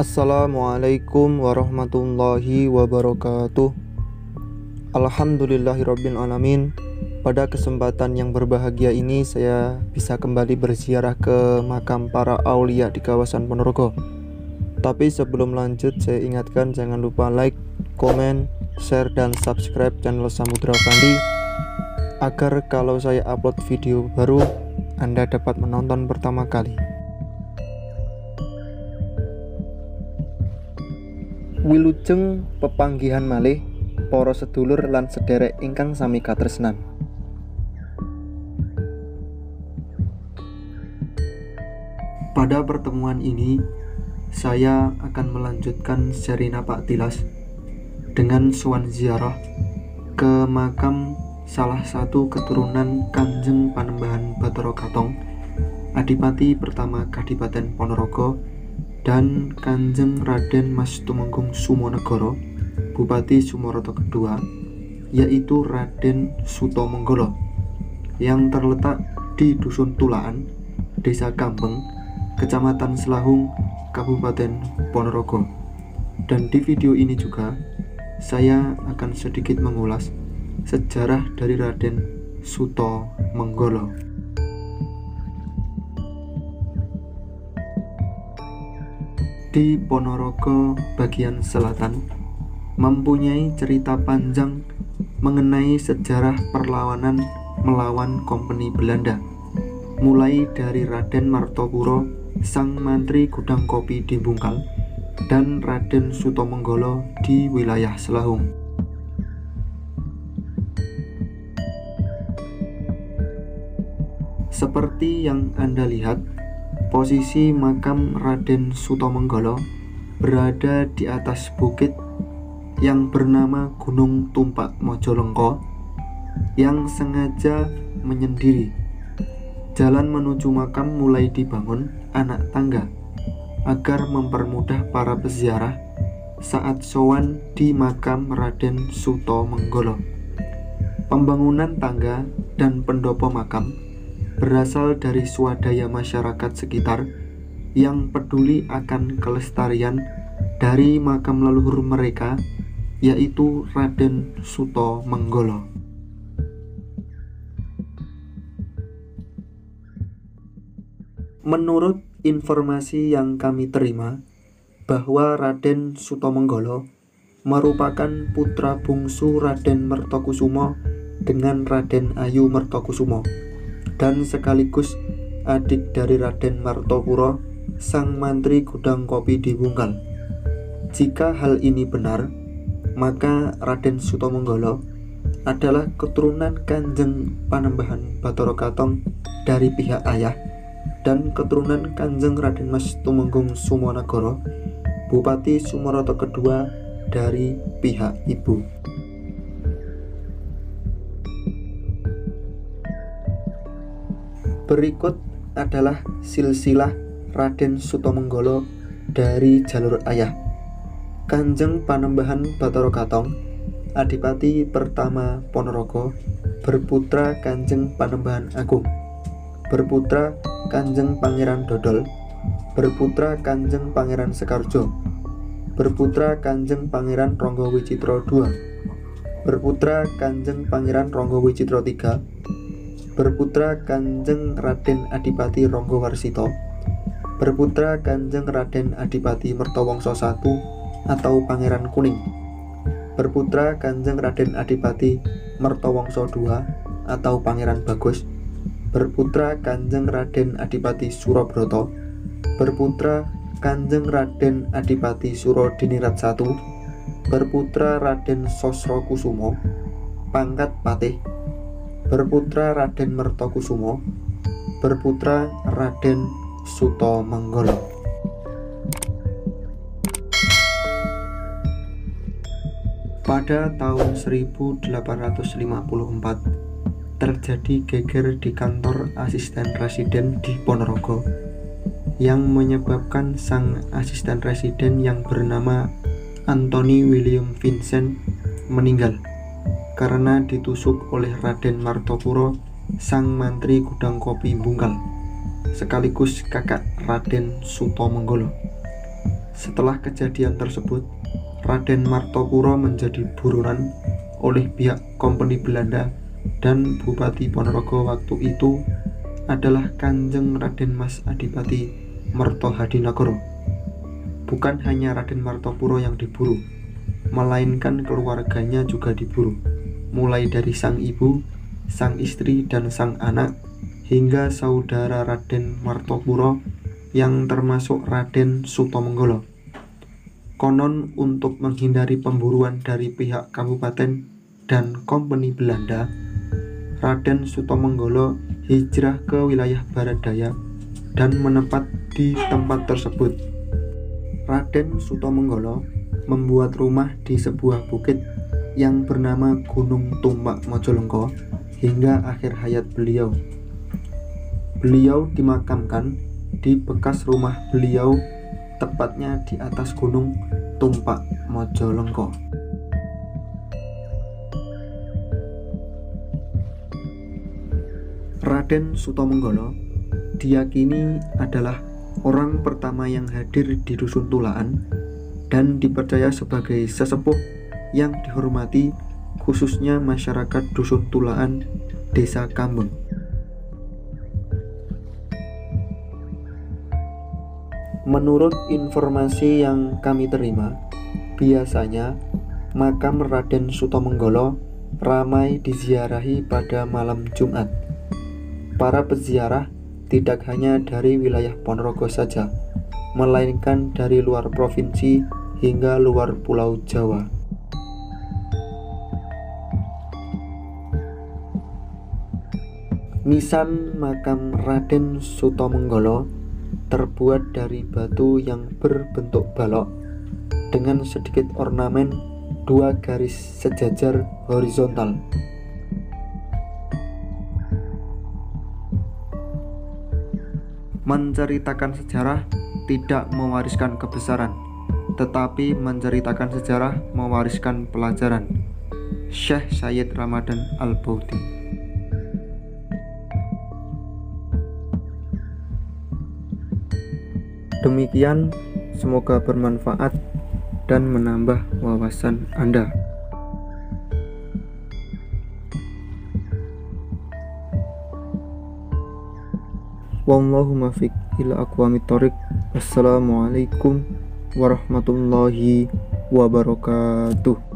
Assalamualaikum warahmatullahi wabarakatuh. Alhamdulillahirabbil alamin. Pada kesempatan yang berbahagia ini saya bisa kembali berziarah ke makam para aulia di kawasan Ponorogo. Tapi sebelum lanjut saya ingatkan jangan lupa like, komen, share dan subscribe channel Samudra Fandi agar kalau saya upload video baru Anda dapat menonton pertama kali. Wilujeng pepanggihan malih para sedulur lan sederek ingkang sami katresnan. Pada pertemuan ini saya akan melanjutkan seri Napak Tilas dengan sowan ziarah ke makam salah satu keturunan Kanjeng Panembahan Bathara Katong, Adipati pertama Kadipaten Ponorogo, dan Kanjeng Raden Mas Tumenggung Sumonegoro, Bupati Sumoroto kedua, yaitu Raden Sutomenggolo, yang terletak di Dusun Tulaan, Desa Kambeng, Kecamatan Selahung, Kabupaten Ponorogo. Dan di video ini juga saya akan sedikit mengulas sejarah dari Raden Sutomenggolo. Di Ponorogo bagian selatan mempunyai cerita panjang mengenai sejarah perlawanan melawan Kompeni Belanda, mulai dari Raden Martopuro, sang mantri gudang kopi di Bungkal, dan Raden Sutomenggolo di wilayah Selahung. Seperti yang Anda lihat, posisi makam Raden Sutomenggolo berada di atas bukit yang bernama Gunung Tumpak Mojalengko yang sengaja menyendiri. Jalan menuju makam mulai dibangun anak tangga agar mempermudah para peziarah saat sowan di makam Raden Sutomenggolo. Pembangunan tangga dan pendopo makam berasal dari swadaya masyarakat sekitar yang peduli akan kelestarian dari makam leluhur mereka, yaitu Raden Sutomenggolo. Menurut informasi yang kami terima, bahwa Raden Sutomenggolo merupakan putra bungsu Raden Mertokusumo dengan Raden Ayu Mertokusumo, dan sekaligus adik dari Raden Martopuro, sang mantri gudang kopi di Bungkal. Jika hal ini benar, maka Raden Sutomenggolo adalah keturunan Kanjeng Panembahan Bathara Katong dari pihak ayah dan keturunan Kanjeng Raden Mas Tumenggung Sumonegoro, Bupati Sumoroto kedua dari pihak ibu. Berikut adalah silsilah Raden Sutomenggolo dari jalur ayah. Kanjeng Panembahan Bathara Katong, Adipati pertama Ponorogo, berputra Kanjeng Panembahan Agung, berputra Kanjeng Pangeran Dodol, berputra Kanjeng Pangeran Sekarjo, berputra Kanjeng Pangeran Ronggo Wicitro II, berputra Kanjeng Pangeran Ronggo Wicitro III, berputra Kanjeng Raden Adipati Ronggo Warsito, berputra Kanjeng Raden Adipati Mertowangsa I atau Pangeran Kuning, berputra Kanjeng Raden Adipati Mertowangsa II atau Pangeran Bagus, berputra Kanjeng Raden Adipati Surabroto, berputra Kanjeng Raden Adipati Surodinirat I, berputra Raden Sosrokusumo, pangkat patih, berputra Raden Mertokusumo, berputra Raden Sutomenggolo. Pada tahun 1854 terjadi geger di kantor asisten residen di Ponorogo yang menyebabkan sang asisten residen yang bernama Anthony William Vincent meninggal karena ditusuk oleh Raden Martopuro, sang mantri gudang kopi Bungkal, sekaligus kakak Raden Sutomenggolo. Setelah kejadian tersebut, Raden Martopuro menjadi buronan oleh pihak Kompeni Belanda dan Bupati Ponorogo waktu itu adalah Kanjeng Raden Mas Adipati Mertohadinegoro. Bukan hanya Raden Martopuro yang diburu, melainkan keluarganya juga diburu, mulai dari sang ibu, sang istri, dan sang anak, hingga saudara Raden Martopuro yang termasuk Raden Sutomenggolo. Konon untuk menghindari pemburuan dari pihak kabupaten dan Kompeni Belanda, Raden Sutomenggolo hijrah ke wilayah Barat Daya dan menetap di tempat tersebut. Raden Sutomenggolo membuat rumah di sebuah bukit yang bernama Gunung Tumpak Mojolergo hingga akhir hayat beliau. Beliau dimakamkan di bekas rumah beliau, tepatnya di atas Gunung Tumpak Mojolergo. Raden Sutomenggolo diyakini adalah orang pertama yang hadir di Dusun Tulaan dan dipercaya sebagai sesepuh yang dihormati khususnya masyarakat Dusun Tulaan, Desa Kambeng. Menurut informasi yang kami terima, biasanya makam Raden Sutomenggolo ramai diziarahi pada malam Jumat. Para peziarah tidak hanya dari wilayah Ponorogo saja, melainkan dari luar provinsi hingga luar Pulau Jawa. Nisan makam Raden Sutomenggolo terbuat dari batu yang berbentuk balok dengan sedikit ornamen 2 garis sejajar horizontal. Menceritakan sejarah tidak mewariskan kebesaran, tetapi menceritakan sejarah mewariskan pelajaran. Syekh Sayyid Ramadan Al-Bauti. Demikian, semoga bermanfaat dan menambah wawasan Anda. Wallahu muwaffiq ila aqwamit thoriq. Wassalamualaikum warahmatullahi wabarakatuh.